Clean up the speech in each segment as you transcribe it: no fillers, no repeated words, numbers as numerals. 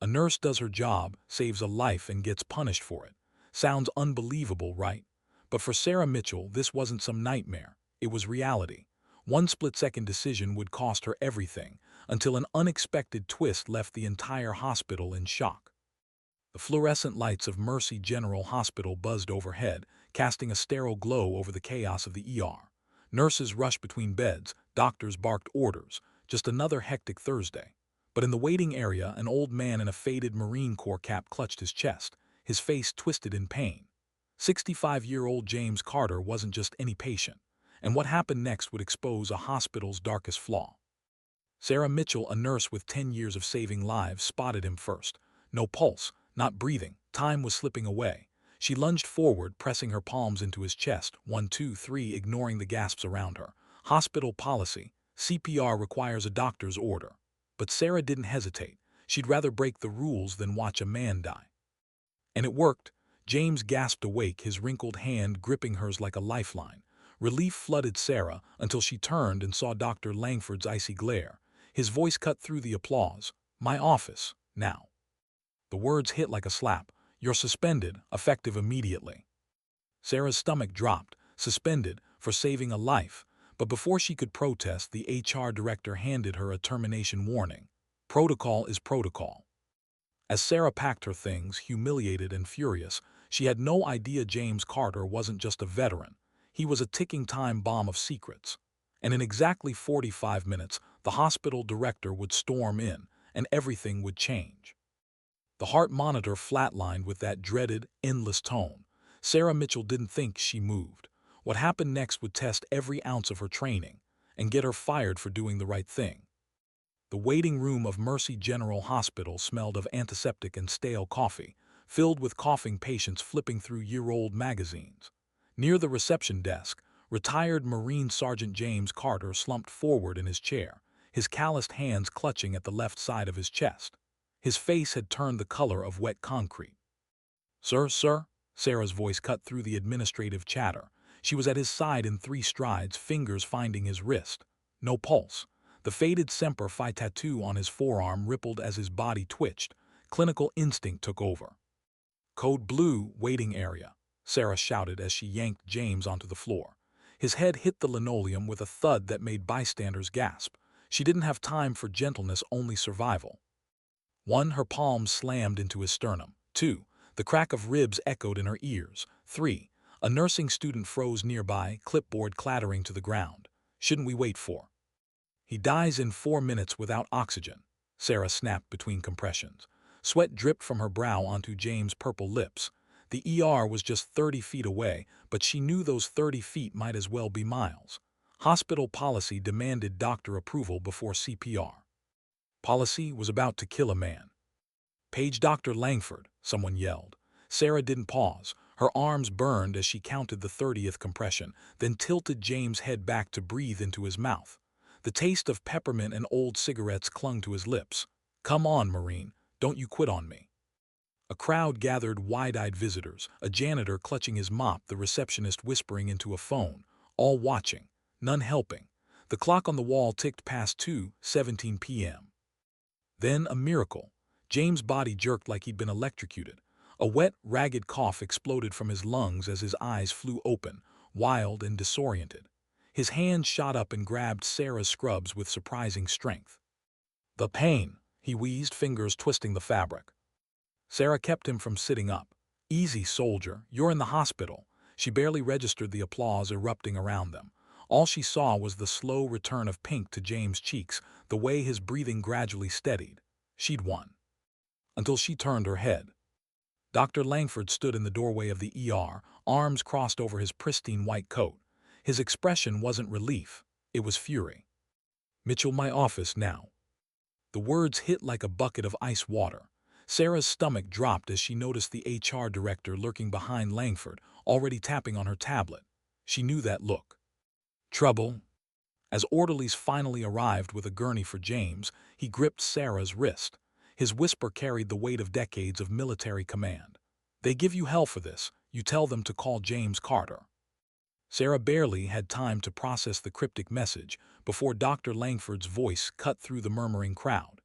A nurse does her job, saves a life, and gets punished for it. Sounds unbelievable, right? But for Sarah Mitchell, this wasn't some nightmare. It was reality. One split-second decision would cost her everything, until an unexpected twist left the entire hospital in shock. The fluorescent lights of Mercy General Hospital buzzed overhead, casting a sterile glow over the chaos of the ER. Nurses rushed between beds, doctors barked orders. Just another hectic Thursday. But in the waiting area, an old man in a faded Marine Corps cap clutched his chest, his face twisted in pain. 65-year-old James Carter wasn't just any patient, and what happened next would expose a hospital's darkest flaw. Sarah Mitchell, a nurse with 10 years of saving lives, spotted him first. No pulse, not breathing, time was slipping away. She lunged forward, pressing her palms into his chest, 1, 2, 3, ignoring the gasps around her. Hospital policy: CPR requires a doctor's order. But Sarah didn't hesitate. She'd rather break the rules than watch a man die. And it worked. James gasped awake, his wrinkled hand gripping hers like a lifeline. Relief flooded Sarah until she turned and saw Dr. Langford's icy glare. His voice cut through the applause. "My office, now." The words hit like a slap. "You're suspended, effective immediately." Sarah's stomach dropped. Suspended for saving a life. But before she could protest, the HR director handed her a termination warning. Protocol is protocol. As Sarah packed her things, humiliated and furious, she had no idea James Carter wasn't just a veteran. He was a ticking time bomb of secrets. And in exactly 45 minutes, the hospital director would storm in, and everything would change. The heart monitor flatlined with that dreaded, endless tone. Sarah Mitchell didn't think she moved. What happened next would test every ounce of her training and get her fired for doing the right thing. The waiting room of Mercy General Hospital smelled of antiseptic and stale coffee, filled with coughing patients flipping through year-old magazines. Near the reception desk, retired Marine Sergeant James Carter slumped forward in his chair, his calloused hands clutching at the left side of his chest. His face had turned the color of wet concrete. Sir," Sarah's voice cut through the administrative chatter. She was at his side in 3 strides, fingers finding his wrist. No pulse. The faded Semper Fi tattoo on his forearm rippled as his body twitched. Clinical instinct took over. "Code Blue, waiting area," Sarah shouted as she yanked James onto the floor. His head hit the linoleum with a thud that made bystanders gasp. She didn't have time for gentleness, only survival. 1. Her palms slammed into his sternum. 2. The crack of ribs echoed in her ears. 3. A nursing student froze nearby, clipboard clattering to the ground. "Shouldn't we wait for?" "He dies in 4 minutes without oxygen," Sarah snapped between compressions. Sweat dripped from her brow onto James' purple lips. The ER was just 30 feet away, but she knew those 30 feet might as well be miles. Hospital policy demanded doctor approval before CPR. Policy was about to kill a man. "Page Dr. Langford," someone yelled. Sarah didn't pause. Her arms burned as she counted the 30th compression, then tilted James' head back to breathe into his mouth. The taste of peppermint and old cigarettes clung to his lips. "Come on, Marine, don't you quit on me." A crowd gathered, wide-eyed visitors, a janitor clutching his mop, the receptionist whispering into a phone, all watching, none helping. The clock on the wall ticked past 2:17 p.m. Then a miracle. James' body jerked like he'd been electrocuted. A wet, ragged cough exploded from his lungs as his eyes flew open, wild and disoriented. His hand shot up and grabbed Sarah's scrubs with surprising strength. "The pain," he wheezed, fingers twisting the fabric. Sarah kept him from sitting up. "Easy, soldier, you're in the hospital." She barely registered the applause erupting around them. All she saw was the slow return of pink to James' cheeks, the way his breathing gradually steadied. She'd won. Until she turned her head. Dr. Langford stood in the doorway of the ER, arms crossed over his pristine white coat. His expression wasn't relief, it was fury. "Mitchell, my office now." The words hit like a bucket of ice water. Sarah's stomach dropped as she noticed the HR director lurking behind Langford, already tapping on her tablet. She knew that look. Trouble? As orderlies finally arrived with a gurney for James, he gripped Sarah's wrist. His whisper carried the weight of decades of military command. "They give you hell for this. You tell them to call James Carter." Sarah barely had time to process the cryptic message before Dr. Langford's voice cut through the murmuring crowd.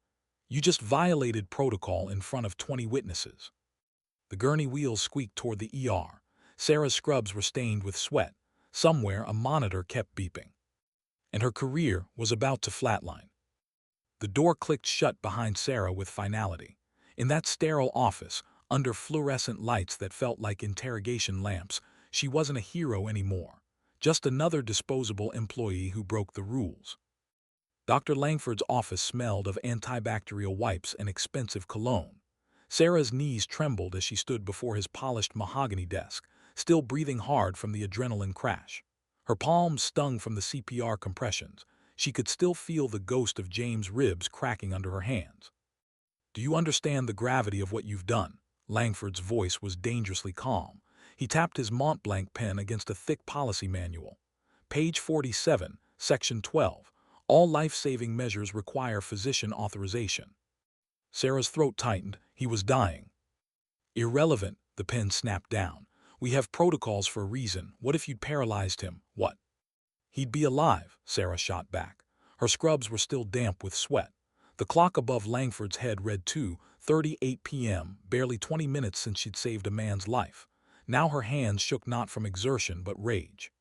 You just violated protocol in front of 20 witnesses. The gurney wheels squeaked toward the ER. Sarah's scrubs were stained with sweat. Somewhere a monitor kept beeping. And her career was about to flatline. The door clicked shut behind Sarah with finality. In that sterile office, under fluorescent lights that felt like interrogation lamps, she wasn't a hero anymore. Just another disposable employee who broke the rules. Dr. Langford's office smelled of antibacterial wipes and expensive cologne. Sarah's knees trembled as she stood before his polished mahogany desk, still breathing hard from the adrenaline crash. Her palms stung from the CPR compressions. She could still feel the ghost of James' ribs cracking under her hands. "Do you understand the gravity of what you've done?" Langford's voice was dangerously calm. He tapped his Mont Blanc pen against a thick policy manual. Page 47, Section 12. All life-saving measures require physician authorization. Sarah's throat tightened. He was dying. "Irrelevant," the pen snapped down. "We have protocols for a reason. What if you'd paralyzed him? What?" "He'd be alive," Sarah shot back. Her scrubs were still damp with sweat. The clock above Langford's head read 2:38 p.m., barely 20 minutes since she'd saved a man's life. Now her hands shook not from exertion but rage.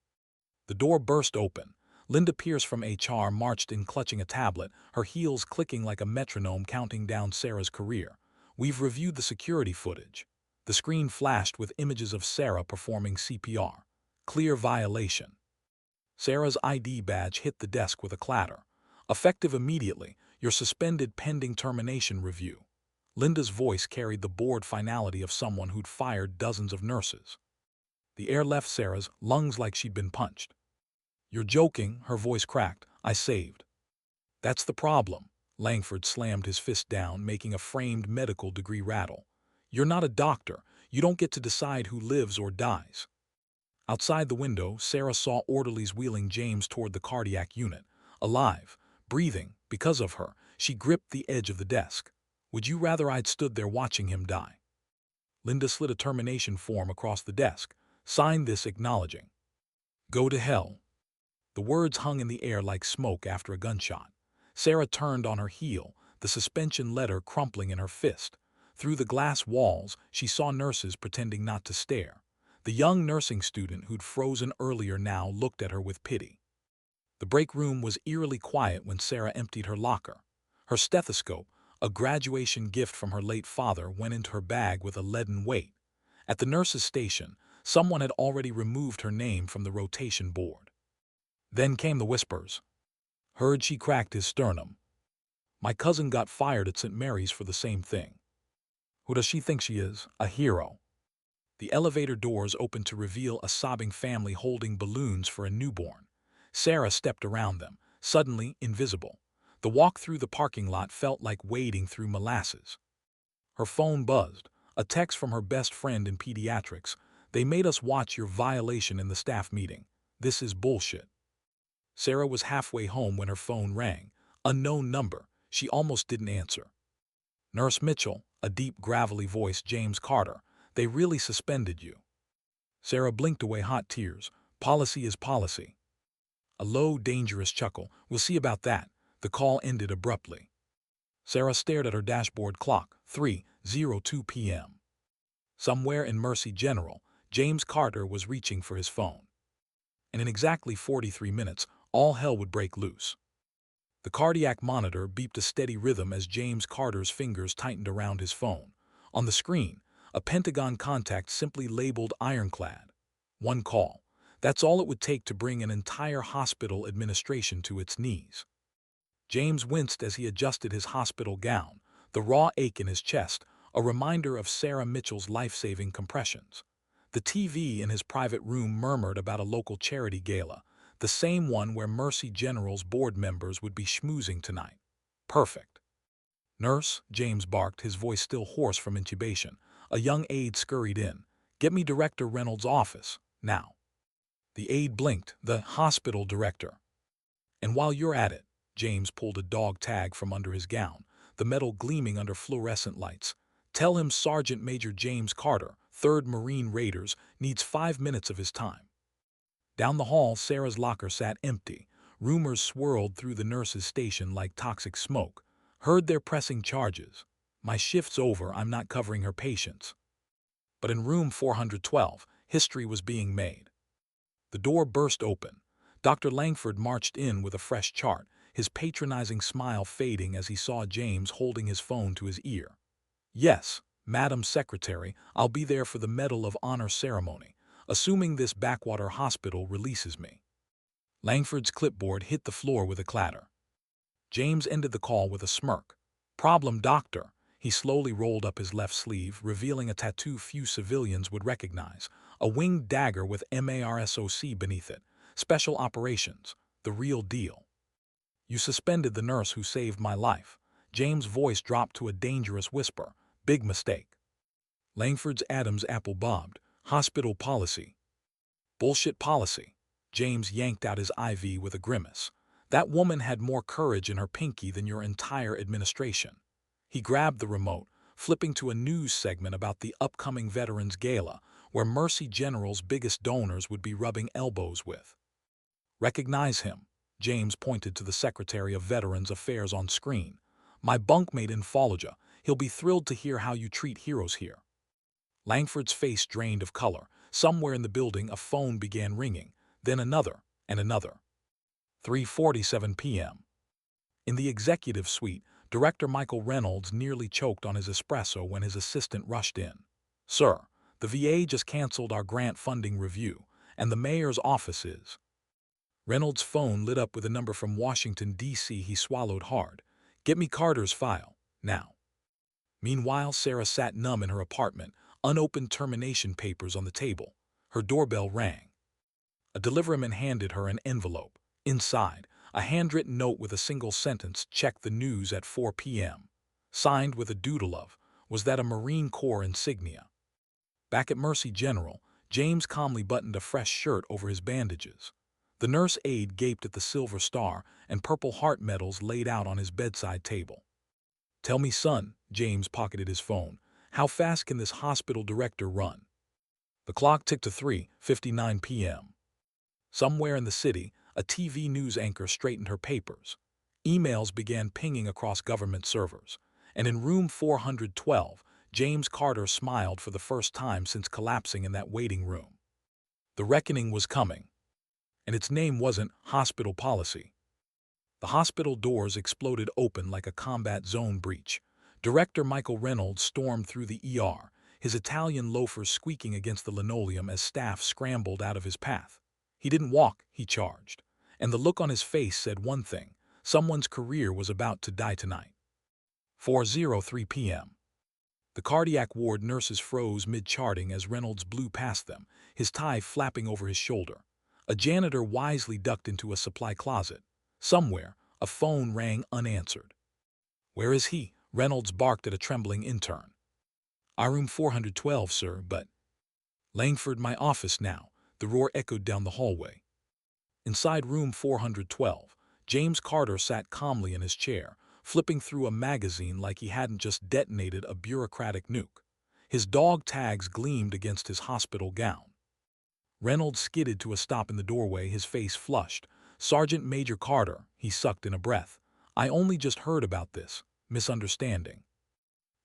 The door burst open. Linda Pierce from HR marched in clutching a tablet, her heels clicking like a metronome counting down Sarah's career. "We've reviewed the security footage." The screen flashed with images of Sarah performing CPR. Clear violation. Sarah's ID badge hit the desk with a clatter. "Effective immediately. You're suspended pending termination review." Linda's voice carried the bored finality of someone who'd fired dozens of nurses. The air left Sarah's lungs like she'd been punched. "You're joking," her voice cracked. "I saved." "That's the problem." Langford slammed his fist down, making a framed medical degree rattle. "You're not a doctor. You don't get to decide who lives or dies." Outside the window, Sarah saw orderlies wheeling James toward the cardiac unit. Alive, breathing, because of her, she gripped the edge of the desk. "Would you rather I'd stood there watching him die?" Linda slid a termination form across the desk. "Sign this acknowledging." "Go to hell." The words hung in the air like smoke after a gunshot. Sarah turned on her heel, the suspension letter crumpling in her fist. Through the glass walls, she saw nurses pretending not to stare. The young nursing student who'd frozen earlier now looked at her with pity. The break room was eerily quiet when Sarah emptied her locker. Her stethoscope, a graduation gift from her late father, went into her bag with a leaden weight. At the nurse's station, someone had already removed her name from the rotation board. Then came the whispers. "Heard she cracked his sternum. My cousin got fired at St. Mary's for the same thing. Who does she think she is? A hero." The elevator doors opened to reveal a sobbing family holding balloons for a newborn. Sarah stepped around them, suddenly invisible. The walk through the parking lot felt like wading through molasses. Her phone buzzed, a text from her best friend in pediatrics. "They made us watch your violation in the staff meeting. This is bullshit." Sarah was halfway home when her phone rang. Unknown number. She almost didn't answer. "Nurse Mitchell," a deep, gravelly voice. "James Carter. They really suspended you." Sarah blinked away hot tears. "Policy is policy." A low, dangerous chuckle. "We'll see about that." The call ended abruptly. Sarah stared at her dashboard clock. 3:02 p.m. Somewhere in Mercy General, James Carter was reaching for his phone. And in exactly 43 minutes, all hell would break loose. The cardiac monitor beeped a steady rhythm as James Carter's fingers tightened around his phone. On the screen, a Pentagon contact simply labeled "ironclad." One call. That's all it would take to bring an entire hospital administration to its knees. James winced as he adjusted his hospital gown, the raw ache in his chest, a reminder of Sarah Mitchell's life-saving compressions. The TV in his private room murmured about a local charity gala, the same one where Mercy General's board members would be schmoozing tonight. Perfect. "Nurse," James barked, his voice still hoarse from intubation. A young aide scurried in. "Get me Director Reynolds' office, now." The aide blinked. "The hospital director." "And while you're at it," James pulled a dog tag from under his gown, the metal gleaming under fluorescent lights. "Tell him Sergeant Major James Carter, 3rd Marine Raiders, needs 5 minutes of his time." Down the hall, Sarah's locker sat empty. Rumors swirled through the nurse's station like toxic smoke. Heard they're pressing charges. My shift's over, I'm not covering her patients. But in room 412, history was being made. The door burst open. Dr. Langford marched in with a fresh chart, his patronizing smile fading as he saw James holding his phone to his ear. Yes, Madam Secretary, I'll be there for the Medal of Honor ceremony, assuming this backwater hospital releases me. Langford's clipboard hit the floor with a clatter. James ended the call with a smirk. Problem, doctor. He slowly rolled up his left sleeve, revealing a tattoo few civilians would recognize, a winged dagger with MARSOC beneath it. Special operations, the real deal. You suspended the nurse who saved my life. James' voice dropped to a dangerous whisper. Big mistake. Langford's Adam's apple bobbed. Hospital policy. Bullshit policy. James yanked out his IV with a grimace. That woman had more courage in her pinky than your entire administration. He grabbed the remote, flipping to a news segment about the upcoming Veterans Gala, where Mercy General's biggest donors would be rubbing elbows with. Recognize him. James pointed to the Secretary of Veterans Affairs on screen. My bunkmate in Fallujah. He'll be thrilled to hear how you treat heroes here. Langford's face drained of color. Somewhere in the building a phone began ringing, then another, and another. 3:47 p.m. In the executive suite, Director Michael Reynolds nearly choked on his espresso when his assistant rushed in. Sir, the VA just canceled our grant funding review, and the mayor's office is. Reynolds' phone lit up with a number from Washington, D.C. He swallowed hard. Get me Carter's file, now. Meanwhile, Sarah sat numb in her apartment, unopened termination papers on the table. Her doorbell rang. A deliveryman handed her an envelope. Inside, a handwritten note with a single sentence, check the news at 4 p.m. Signed with a doodle of, was that a Marine Corps insignia? Back at Mercy General, James calmly buttoned a fresh shirt over his bandages. The nurse aide gaped at the silver star and Purple Heart medals laid out on his bedside table. Tell me, son, James pocketed his phone, how fast can this hospital director run? The clock ticked to 3:59 p.m. Somewhere in the city, a TV news anchor straightened her papers. Emails began pinging across government servers, and in room 412, James Carter smiled for the first time since collapsing in that waiting room. The reckoning was coming, and its name wasn't hospital policy. The hospital doors exploded open like a combat zone breach. Director Michael Reynolds stormed through the ER, his Italian loafers squeaking against the linoleum as staff scrambled out of his path. He didn't walk, he charged, and the look on his face said one thing: someone's career was about to die tonight. 4:03 p.m. The cardiac ward nurses froze mid-charting as Reynolds blew past them, his tie flapping over his shoulder. A janitor wisely ducked into a supply closet. Somewhere, a phone rang unanswered. Where is he? Reynolds barked at a trembling intern. Our room 412, sir, but... Langford, my office now. The roar echoed down the hallway. Inside room 412, James Carter sat calmly in his chair, flipping through a magazine like he hadn't just detonated a bureaucratic nuke. His dog tags gleamed against his hospital gown. Reynolds skidded to a stop in the doorway, his face flushed. Sergeant Major Carter, he sucked in a breath. I only just heard about this. Misunderstanding.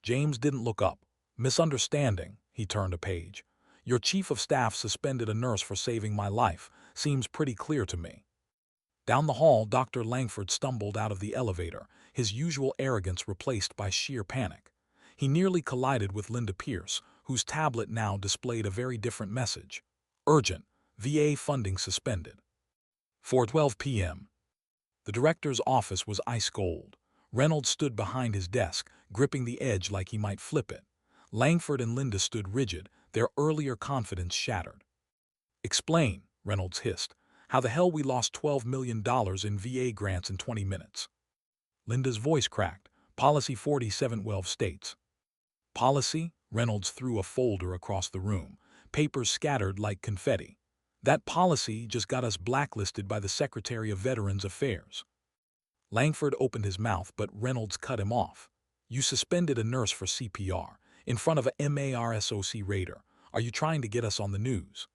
James didn't look up. Misunderstanding, he turned a page. Your chief of staff suspended a nurse for saving my life. Seems pretty clear to me. Down the hall, Dr. Langford stumbled out of the elevator, his usual arrogance replaced by sheer panic. He nearly collided with Linda Pierce, whose tablet now displayed a very different message. Urgent. VA funding suspended. 4:12 p.m. The director's office was ice cold. Reynolds stood behind his desk, gripping the edge like he might flip it. Langford and Linda stood rigid, their earlier confidence shattered. Explain, Reynolds hissed. How the hell we lost $12 million in VA grants in 20 minutes? Linda's voice cracked. Policy 4712 states. Policy? Reynolds threw a folder across the room. Papers scattered like confetti. That policy just got us blacklisted by the Secretary of Veterans Affairs. Langford opened his mouth, but Reynolds cut him off. You suspended a nurse for CPR, in front of a MARSOC raider. Are you trying to get us on the news?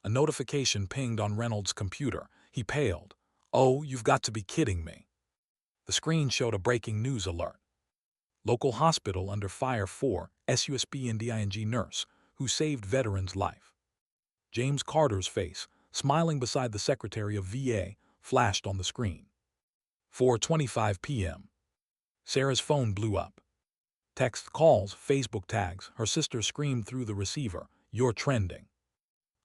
A notification pinged on Reynolds' computer. He paled. Oh, you've got to be kidding me. The screen showed a breaking news alert. Local hospital under fire for SUSPENDs nurse who saved veteran's life. James Carter's face, smiling beside the Secretary of VA, flashed on the screen. 4:25 p.m. Sarah's phone blew up. Text calls, Facebook tags, her sister screamed through the receiver, "You're trending."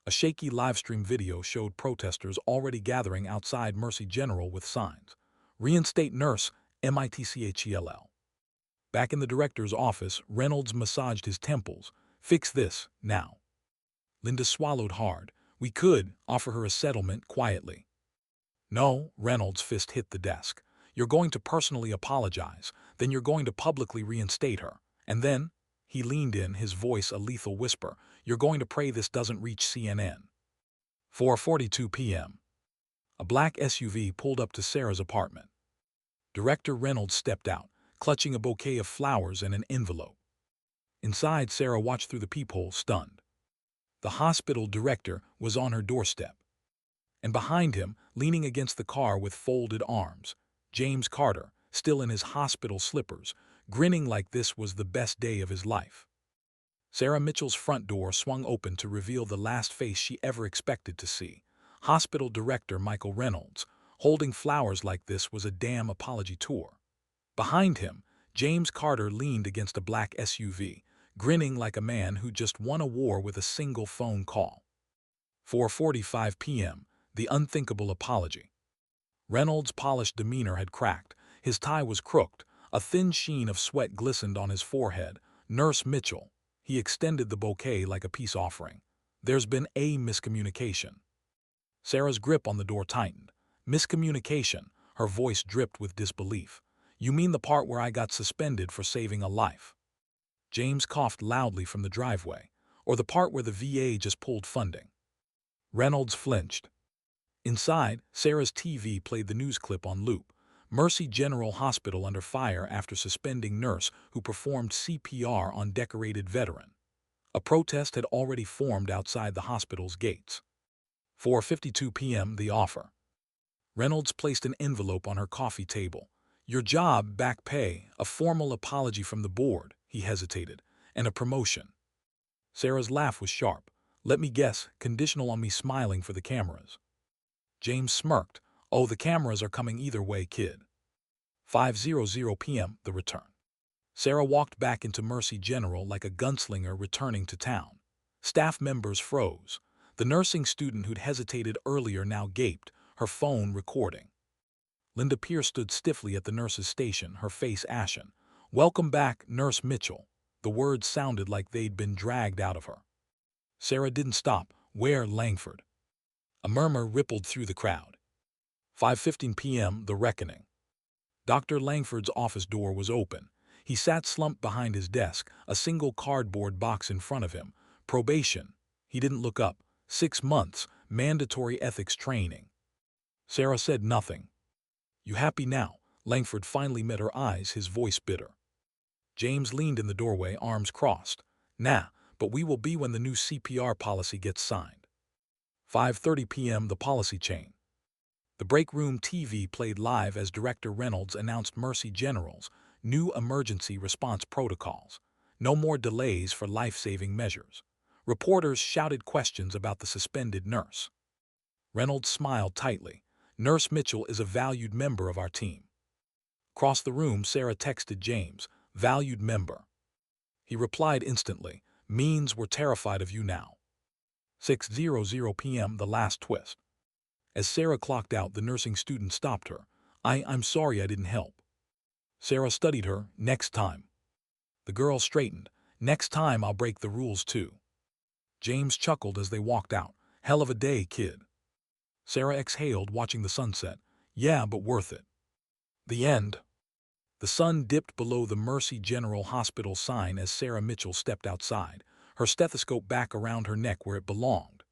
A shaky livestream video showed protesters already gathering outside Mercy General with signs, "Reinstate nurse, MITCHELL." Back in the director's office, Reynolds massaged his temples. "Fix this, now." Linda swallowed hard. "We could offer her a settlement quietly." "No," Reynolds' fist hit the desk. "You're going to personally apologize, then you're going to publicly reinstate her, and then," he leaned in, his voice a lethal whisper, "you're going to pray this doesn't reach CNN." 4:42 p.m. A black SUV pulled up to Sarah's apartment. Director Reynolds stepped out, clutching a bouquet of flowers and an envelope. Inside, Sarah watched through the peephole, stunned. The hospital director was on her doorstep. And behind him, leaning against the car with folded arms, James Carter, still in his hospital slippers, grinning like this was the best day of his life. Sarah Mitchell's front door swung open to reveal the last face she ever expected to see. Hospital director Michael Reynolds. Holding flowers like this was a damn apology tour. Behind him, James Carter leaned against a black SUV, grinning like a man who just won a war with a single phone call. 4:45 p.m. The unthinkable apology. Reynolds' polished demeanor had cracked. His tie was crooked. A thin sheen of sweat glistened on his forehead. "Nurse Mitchell." He extended the bouquet like a peace offering. "There's been a miscommunication." Sarah's grip on the door tightened. "Miscommunication?" Her voice dripped with disbelief. "You mean the part where I got suspended for saving a life?" James coughed loudly from the driveway. "Or the part where the VA just pulled funding?" Reynolds flinched. Inside, Sarah's TV played the news clip on loop. Mercy General Hospital under fire after suspending nurse who performed CPR on decorated veteran. A protest had already formed outside the hospital's gates. 4:52 p.m. The offer. Reynolds placed an envelope on her coffee table. "Your job, back pay, a formal apology from the board," he hesitated, "and a promotion." Sarah's laugh was sharp. "Let me guess, conditional on me smiling for the cameras." James smirked. "Oh, the cameras are coming either way, kid." 5:00 p.m. The return. Sarah walked back into Mercy General like a gunslinger returning to town. Staff members froze. The nursing student who'd hesitated earlier now gaped, her phone recording. Linda Pierce stood stiffly at the nurse's station, her face ashen. "Welcome back, Nurse Mitchell." The words sounded like they'd been dragged out of her. Sarah didn't stop. "Where Langford?" A murmur rippled through the crowd. 5:15 p.m. The reckoning. Dr. Langford's office door was open. He sat slumped behind his desk, a single cardboard box in front of him. Probation. He didn't look up. 6 months, mandatory ethics training. Sarah said nothing. "You happy now?" Langford finally met her eyes, his voice bitter. James leaned in the doorway, arms crossed. "Nah, but we will be when the new CPR policy gets signed." 5:30 p.m. The policy chain. The break room TV played live as Director Reynolds announced Mercy General's new emergency response protocols. No more delays for life-saving measures. Reporters shouted questions about the suspended nurse. Reynolds smiled tightly. "Nurse Mitchell is a valued member of our team." Across the room, Sarah texted James, "Valued member." He replied instantly, "Means we're terrified of you now." 6:00 p.m. The last twist. As Sarah clocked out, the nursing student stopped her. I'm sorry I didn't help." Sarah studied her. "Next time." The girl straightened. "Next time I'll break the rules too." James chuckled as they walked out. "Hell of a day, kid." Sarah exhaled, watching the sunset. "Yeah, but worth it." The end. The sun dipped below the Mercy General Hospital sign as Sarah Mitchell stepped outside, her stethoscope back around her neck where it belonged.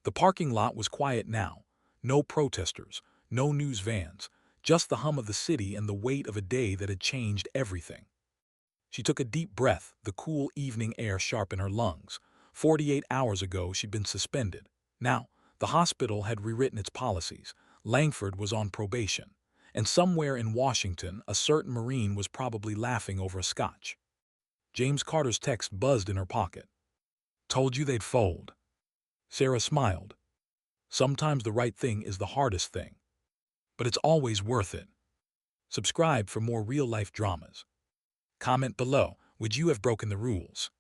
The parking lot was quiet now. No protesters, no news vans, just the hum of the city and the weight of a day that had changed everything. She took a deep breath, the cool evening air sharp in her lungs. 48 hours ago she'd been suspended. Now, the hospital had rewritten its policies. Langford was on probation. And somewhere in Washington, a certain Marine was probably laughing over a scotch. James Carter's text buzzed in her pocket. Told you they'd fold. Sarah smiled. Sometimes the right thing is the hardest thing. But it's always worth it. Subscribe for more real-life dramas. Comment below, would you have broken the rules?